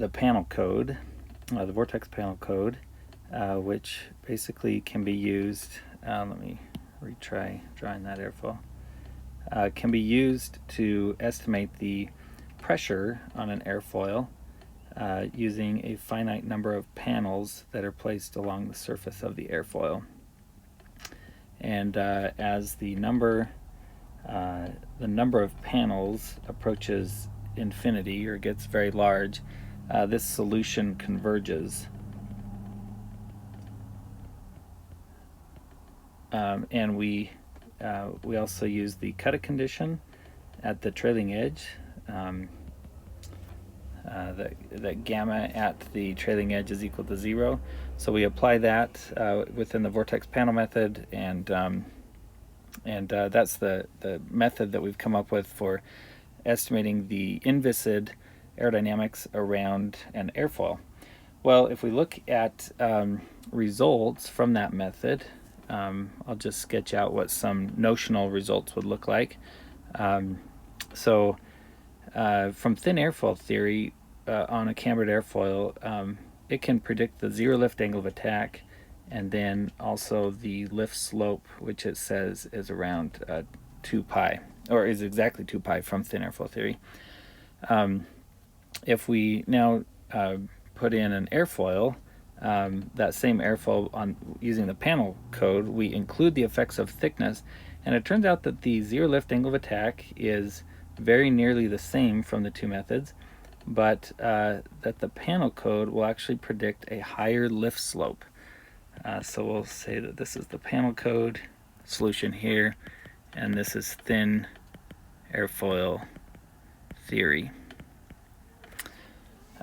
the panel code, the Vortex-Panel code, which basically can be used, let me retry drawing that airfoil, can be used to estimate the pressure on an airfoil using a finite number of panels that are placed along the surface of the airfoil. And as the number of panels approaches infinity or gets very large, this solution converges. And we also use the cut-it condition at the trailing edge. That gamma at the trailing edge is equal to 0. So we apply that within the Vortex-Panel method, and that's the method that we've come up with for estimating the inviscid aerodynamics around an airfoil. Well, if we look at results from that method, I'll just sketch out what some notional results would look like. From thin airfoil theory, on a cambered airfoil, it can predict the zero lift angle of attack, and then also the lift slope, which it says is around 2 pi, or is exactly 2 pi from thin airfoil theory. If we now put in an airfoil, that same airfoil using the panel code, we include the effects of thickness, and it turns out that the zero lift angle of attack is very nearly the same from the two methods, but that the panel code will actually predict a higher lift slope. So we'll say that this is the panel code solution here, and this is thin airfoil theory.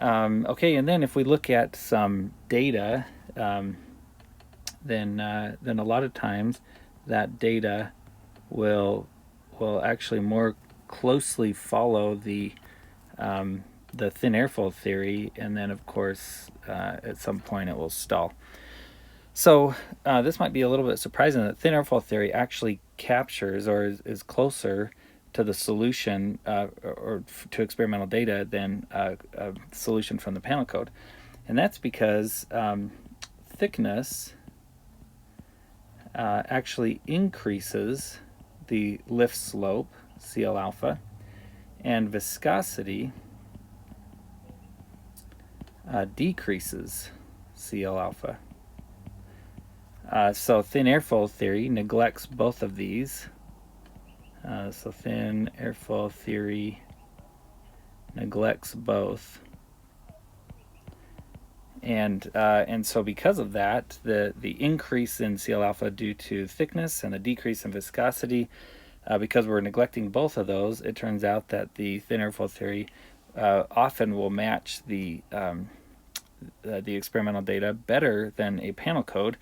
Okay, and then if we look at some data, then a lot of times that data will actually more closely follow the thin airfoil theory, and then of course at some point it will stall. So this might be a little bit surprising that thin airfoil theory actually captures or is closer to the solution or to experimental data than a solution from the panel code. And that's because thickness actually increases the lift slope, CL alpha, and viscosity decreases CL alpha. So thin airfoil theory neglects both of these. So thin airfoil theory neglects both, and so because of that, the increase in CL alpha due to thickness and the decrease in viscosity, because we're neglecting both of those, it turns out that the thin airfoil theory often will match the experimental data better than a panel code,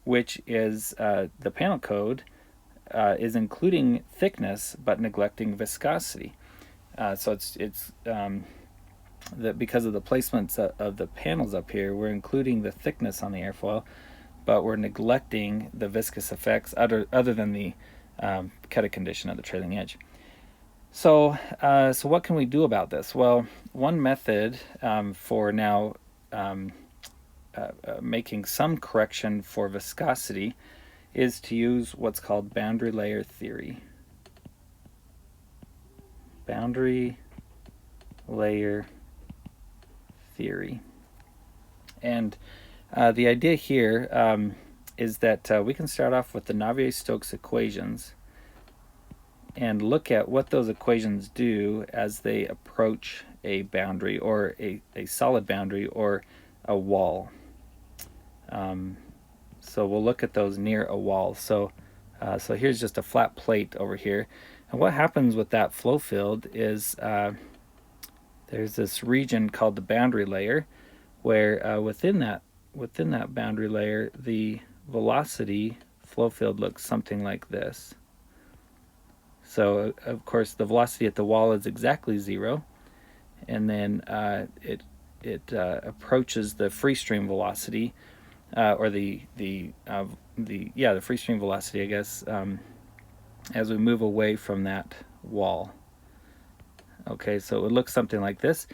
which is the panel code is including thickness but neglecting viscosity. So it's that because of the placements of the panels up here, we're including the thickness on the airfoil, but we're neglecting the viscous effects other than the cut-it condition at the trailing edge. So what can we do about this? Well, one method for now making some correction for viscosity is to use what's called boundary layer theory. Boundary layer theory. And the idea here is that we can start off with the Navier-Stokes equations and look at what those equations do as they approach a boundary, or a solid boundary, or a wall. So we'll look at those near a wall. So here's just a flat plate over here, and what happens with that flow field is there's this region called the boundary layer, where within that boundary layer, the velocity flow field looks something like this. So of course the velocity at the wall is exactly 0, and then it approaches the free stream velocity, or the free stream velocity, I guess, as we move away from that wall. Okay, so it would look something like this,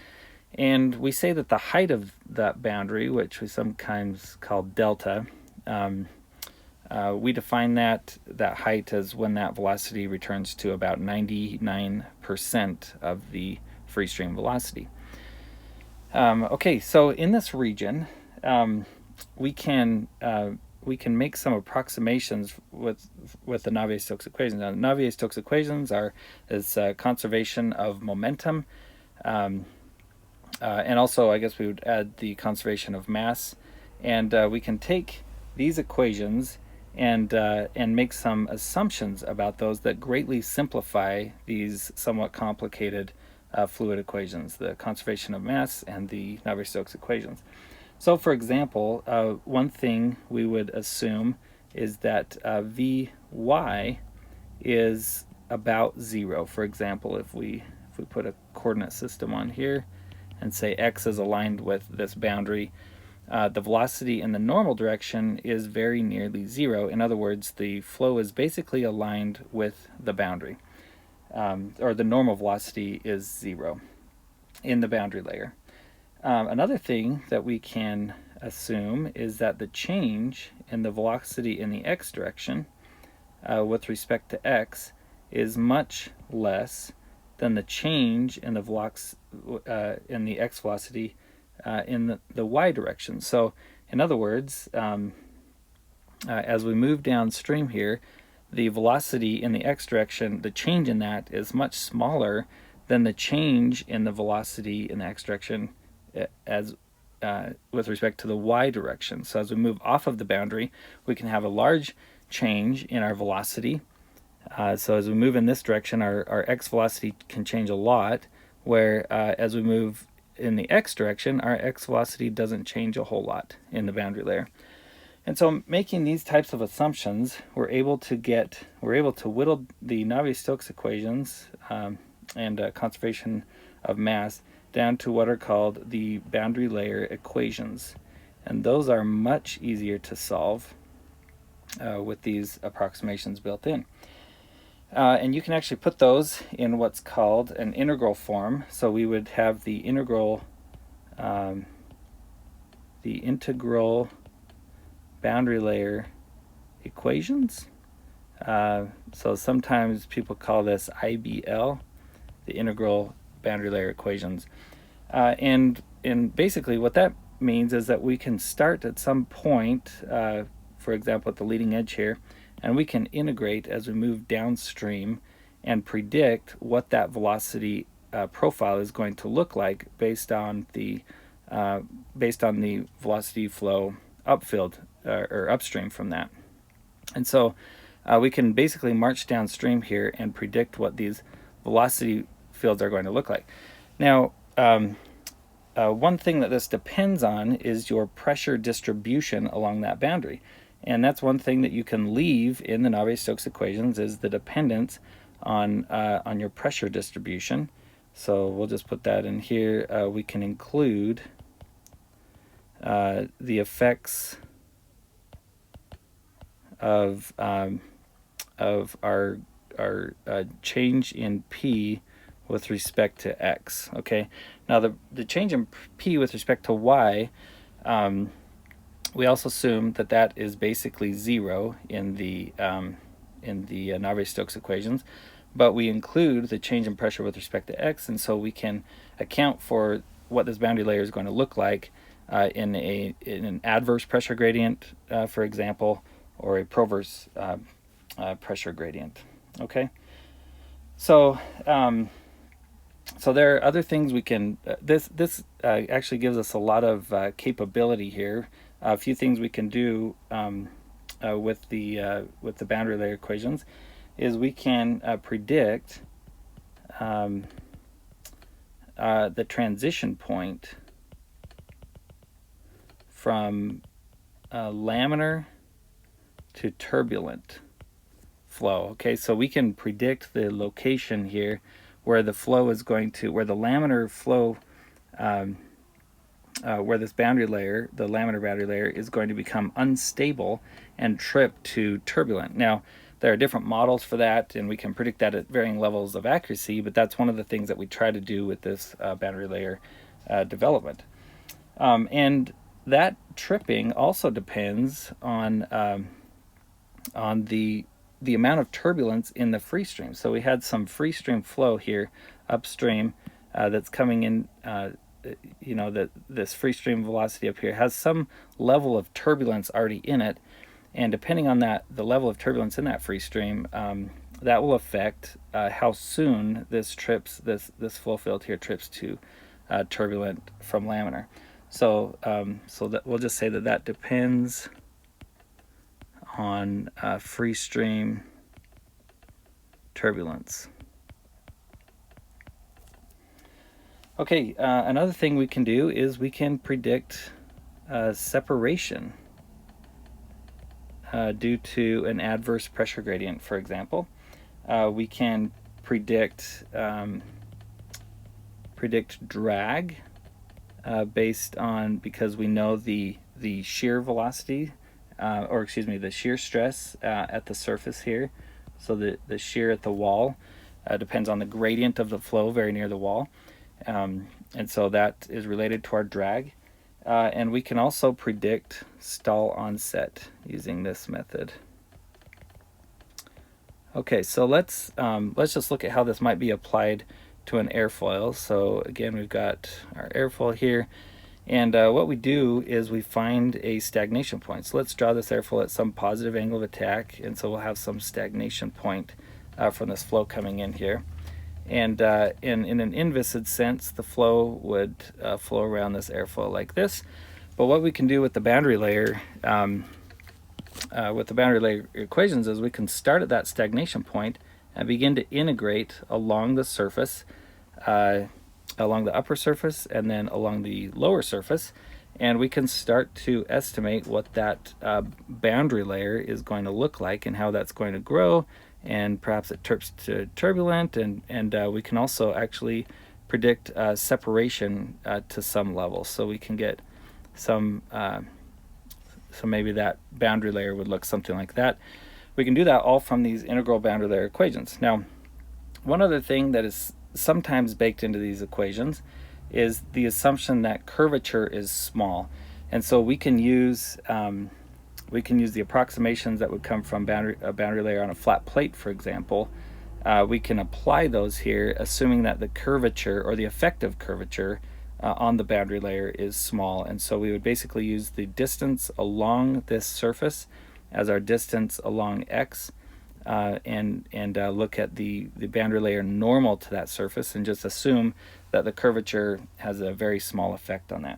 And we say that the height of that boundary, which we sometimes call delta, we define that height as when that velocity returns to about 99% of the free stream velocity. Okay, so in this region, we can make some approximations with the Navier-Stokes equations. Now, the Navier-Stokes equations is conservation of momentum, and also I guess we would add the conservation of mass, and we can take these equations and make some assumptions about those that greatly simplify these somewhat complicated fluid equations, the conservation of mass and the Navier-Stokes equations. So for example, one thing we would assume is that Vy is about 0. For example, if we put a coordinate system on here and say x is aligned with this boundary, the velocity in the normal direction is very nearly 0. In other words, the flow is basically aligned with the boundary. Or the normal velocity is 0 in the boundary layer. Another thing that we can assume is that the change in the velocity in the x direction with respect to x is much less than the change in the in the x velocity in the y direction. So in other words, as we move downstream here, the velocity in the x direction, the change in that is much smaller than the change in the velocity in the x direction as with respect to the y direction. So as we move off of the boundary, we can have a large change in our velocity. So as we move in this direction, our x velocity can change a lot, where as we move in the x direction, our x velocity doesn't change a whole lot in the boundary layer. And so making these types of assumptions, we're able to whittle the Navier-Stokes equations and conservation of mass down to what are called the boundary layer equations. And those are much easier to solve with these approximations built in. And you can actually put those in what's called an integral form. So we would have the integral boundary layer equations. So sometimes people call this IBL, the integral boundary layer equations. And basically what that means is that we can start at some point, for example at the leading edge here, and we can integrate as we move downstream and predict what that velocity profile is going to look like based on the velocity flow upfield or upstream from that. And so we can basically march downstream here and predict what these velocity fields are going to look like. Now, one thing that this depends on is your pressure distribution along that boundary. And that's one thing that you can leave in the Navier-Stokes equations, is the dependence on your pressure distribution. So we'll just put that in here. We can include the effects of our change in P with respect to X. Okay. Now the change in P with respect to Y, we also assume that is basically 0 in the Navier-Stokes equations, but we include the change in pressure with respect to X, and so we can account for what this boundary layer is going to look like in an adverse pressure gradient, for example, or a proverse pressure gradient. Okay, so so there are other things we can. This actually gives us a lot of capability here. A few things we can do with the boundary layer equations is we can predict the transition point from laminar to turbulent flow. Okay, so we can predict the location here where the flow is going to, where the laminar flow, where this boundary layer, the laminar boundary layer, is going to become unstable and trip to turbulent. Now, there are different models for that, and we can predict that at varying levels of accuracy, but that's one of the things that we try to do with this boundary layer development. And that tripping also depends on the amount of turbulence in the free stream. So we had some free stream flow here upstream that's coming in. That this free stream velocity up here has some level of turbulence already in it, and depending on the level of turbulence in that free stream, that will affect how soon this flow field here trips to turbulent from laminar. So that we'll just say that depends on free stream turbulence. Okay, another thing we can do is we can predict separation due to an adverse pressure gradient, for example. We can predict drag based on, because we know the shear velocity, the shear stress at the surface here. So the shear at the wall depends on the gradient of the flow very near the wall. And so that is related to our drag. And we can also predict stall onset using this method. Okay, so let's just look at how this might be applied to an airfoil. So again, we've got our airfoil here, and what we do is we find a stagnation point. So let's draw this airfoil at some positive angle of attack, and so we'll have some stagnation point from this flow coming in here. And in an inviscid sense, the flow would flow around this airfoil like this. But what we can do with the boundary layer equations is we can start at that stagnation point and begin to integrate along the surface, along the upper surface and then along the lower surface, and we can start to estimate what that boundary layer is going to look like and how that's going to grow, and perhaps it trips to turbulent, and we can also actually predict separation to some level, so we can get some so maybe that boundary layer would look something like that. We can do that all from these integral boundary layer equations. Now, one other thing that is sometimes baked into these equations is the assumption that curvature is small, and so we can use the approximations that would come from a boundary layer on a flat plate, for example. We can apply those here, assuming that the curvature or the effective curvature on the boundary layer is small, and so we would basically use the distance along this surface as our distance along x, and look at the boundary layer normal to that surface and just assume that the curvature has a very small effect on that.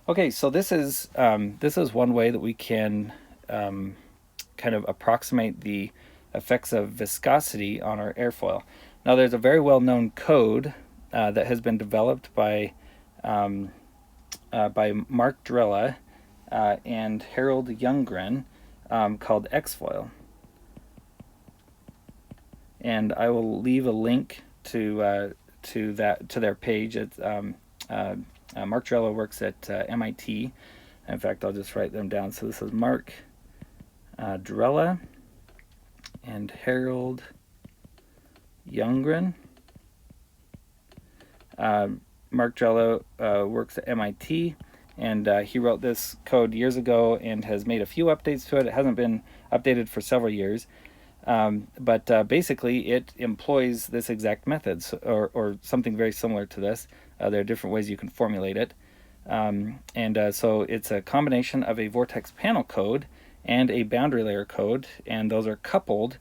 Okay, so this is one way that we can kind of approximate the effects of viscosity on our airfoil. Now, there's a very well-known code that has been developed by Mark Drella and Harold Youngren called Xfoil, and I will leave a link to their page. It's Mark Drella works at MIT. In fact, I'll just write them down. So this is Mark Drella and Harold Youngren. Mark Drella works at MIT, and he wrote this code years ago and has made a few updates to it. It hasn't been updated for several years, but basically it employs this exact method, or something very similar to this. There are different ways you can formulate it, so it's a combination of a Vortex-Panel code and a boundary layer code, and those are coupled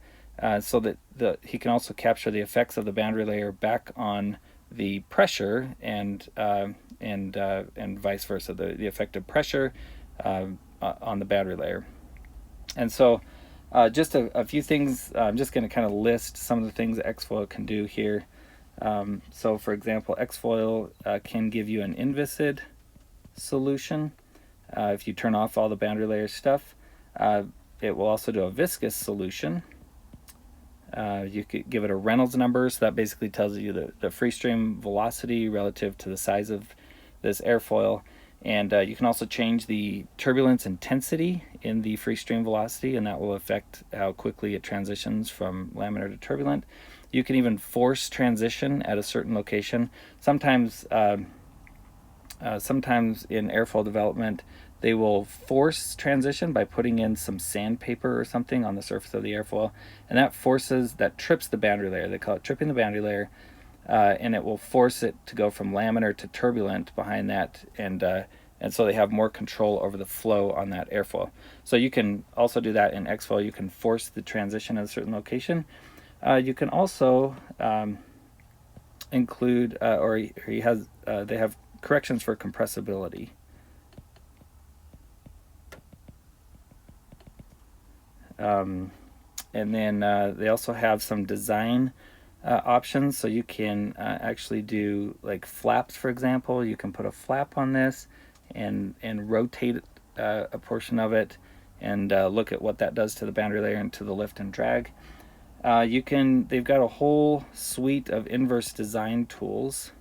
so that he can also capture the effects of the boundary layer back on the pressure, and vice versa, the effective pressure on the boundary layer. And so just a few things. I'm just going to kind of list some of the things Xfoil can do here. So for example, Xfoil can give you an inviscid solution if you turn off all the boundary layer stuff. It will also do a viscous solution. You could give it a Reynolds number, so that basically tells you the free stream velocity relative to the size of this airfoil. And you can also change the turbulence intensity in the free stream velocity, and that will affect how quickly it transitions from laminar to turbulent. You can even force transition at a certain location. Sometimes sometimes in Airfoil development, they will force transition by putting in some sandpaper or something on the surface of the airfoil, and that trips the boundary layer. They call it tripping the boundary layer, and it will force it to go from laminar to turbulent behind that, and so they have more control over the flow on that airfoil. So you can also do that in Xfoil. You can force the transition at a certain location. You can also include, they have corrections for compressibility. And then they also have some design options, so you can actually do like flaps, for example. You can put a flap on this and rotate a portion of it and look at what that does to the boundary layer and to the lift and drag. They've got a whole suite of inverse design tools.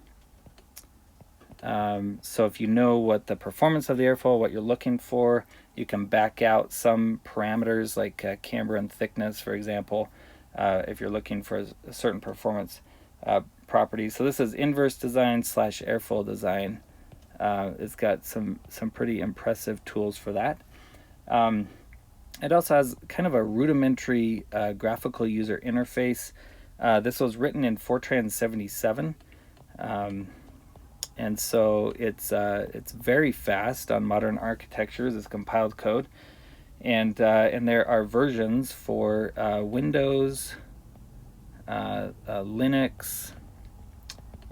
So if you know what the performance of the airfoil, what you're looking for, you can back out some parameters like camber and thickness, for example, if you're looking for a certain performance property. So this is inverse design / airfoil design. It's got some pretty impressive tools for that. It also has kind of a rudimentary graphical user interface. This was written in Fortran 77. And so it's very fast on modern architectures. It's compiled code, and there are versions for Windows, Linux,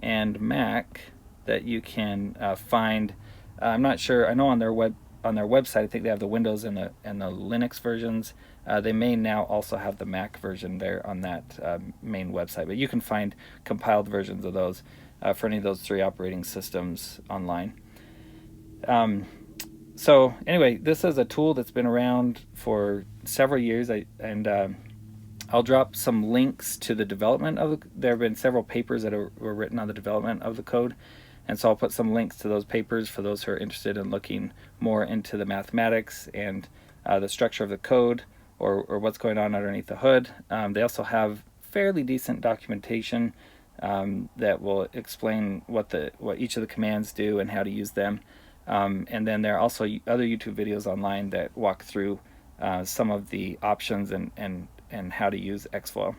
and Mac that you can find. I'm not sure. I know on their website, I think they have the Windows and the Linux versions. They may now also have the Mac version there on that main website, but you can find compiled versions of those for any of those 3 operating systems online. So anyway, this is a tool that's been around for several years, I'll drop some links to the development there have been several papers that were written on the development of the code, and so I'll put some links to those papers for those who are interested in looking more into the mathematics and the structure of the code or what's going on underneath the hood. They also have fairly decent documentation that will explain what each of the commands do and how to use them. And then there are also other YouTube videos online that walk through some of the options and how to use Xfoil.